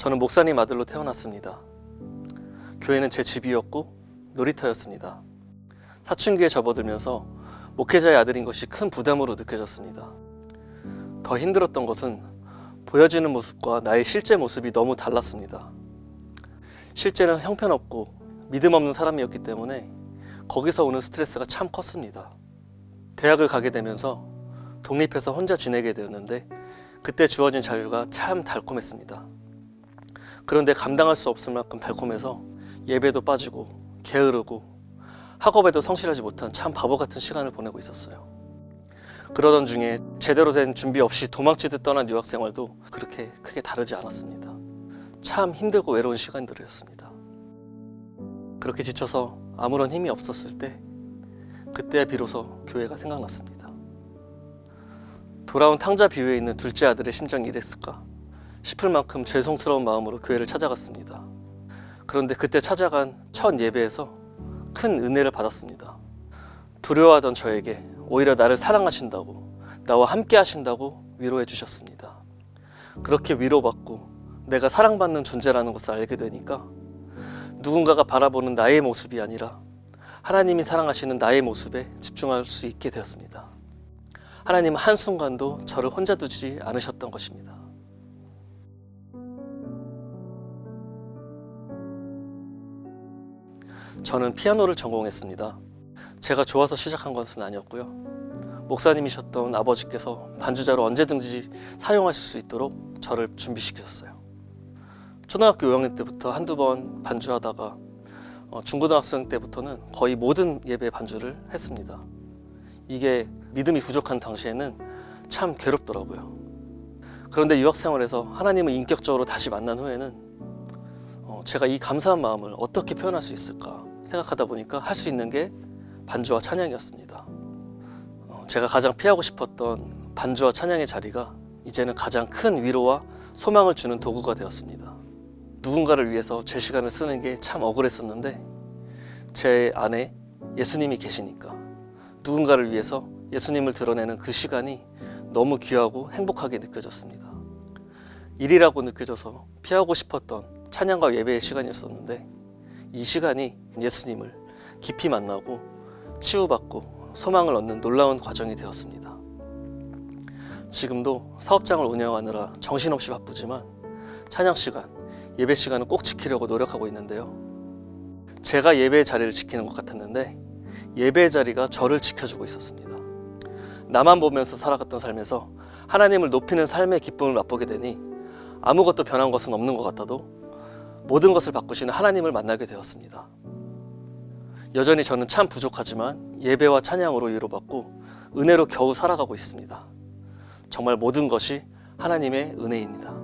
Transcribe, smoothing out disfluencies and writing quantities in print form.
저는 목사님 아들로 태어났습니다. 교회는 제 집이었고 놀이터였습니다. 사춘기에 접어들면서 목회자의 아들인 것이 큰 부담으로 느껴졌습니다. 더 힘들었던 것은 보여지는 모습과 나의 실제 모습이 너무 달랐습니다. 실제는 형편없고 믿음 없는 사람이었기 때문에 거기서 오는 스트레스가 참 컸습니다. 대학을 가게 되면서 독립해서 혼자 지내게 되었는데 그때 주어진 자유가 참 달콤했습니다. 그런데 감당할 수 없을 만큼 달콤해서 예배도 빠지고 게으르고 학업에도 성실하지 못한 참 바보 같은 시간을 보내고 있었어요. 그러던 중에 제대로 된 준비 없이 도망치듯 떠난 유학 생활도 그렇게 크게 다르지 않았습니다. 참 힘들고 외로운 시간들이었습니다. 그렇게 지쳐서 아무런 힘이 없었을 때 그때야 비로소 교회가 생각났습니다. 돌아온 탕자 비유에 있는 둘째 아들의 심정이 이랬을까 싶을 만큼 죄송스러운 마음으로 교회를 찾아갔습니다. 그런데 그때 찾아간 첫 예배에서 큰 은혜를 받았습니다. 두려워하던 저에게 오히려 나를 사랑하신다고, 나와 함께 하신다고 위로해 주셨습니다. 그렇게 위로받고 내가 사랑받는 존재라는 것을 알게 되니까 누군가가 바라보는 나의 모습이 아니라 하나님이 사랑하시는 나의 모습에 집중할 수 있게 되었습니다. 하나님은 한순간도 저를 혼자 두지 않으셨던 것입니다. 저는 피아노를 전공했습니다. 제가 좋아서 시작한 것은 아니었고요. 목사님이셨던 아버지께서 반주자로 언제든지 사용하실 수 있도록 저를 준비시키셨어요. 초등학교 5학년 때부터 한두 번 반주하다가 중고등학생 때부터는 거의 모든 예배 반주를 했습니다. 이게 믿음이 부족한 당시에는 참 괴롭더라고요. 그런데 유학생활에서 하나님을 인격적으로 다시 만난 후에는 제가 이 감사한 마음을 어떻게 표현할 수 있을까 생각하다 보니까 할 수 있는 게 반주와 찬양이었습니다. 제가 가장 피하고 싶었던 반주와 찬양의 자리가 이제는 가장 큰 위로와 소망을 주는 도구가 되었습니다. 누군가를 위해서 제 시간을 쓰는 게 참 억울했었는데 제 안에 예수님이 계시니까 누군가를 위해서 예수님을 드러내는 그 시간이 너무 귀하고 행복하게 느껴졌습니다. 일이라고 느껴져서 피하고 싶었던 찬양과 예배의 시간이었었는데 이 시간이 예수님을 깊이 만나고 치유받고 소망을 얻는 놀라운 과정이 되었습니다. 지금도 사업장을 운영하느라 정신없이 바쁘지만 찬양 시간, 예배 시간은 꼭 지키려고 노력하고 있는데요. 제가 예배의 자리를 지키는 것 같았는데 예배의 자리가 저를 지켜주고 있었습니다. 나만 보면서 살아갔던 삶에서 하나님을 높이는 삶의 기쁨을 맛보게 되니 아무것도 변한 것은 없는 것 같아도 모든 것을 바꾸시는 하나님을 만나게 되었습니다. 여전히 저는 참 부족하지만 예배와 찬양으로 위로받고 은혜로 겨우 살아가고 있습니다. 정말 모든 것이 하나님의 은혜입니다.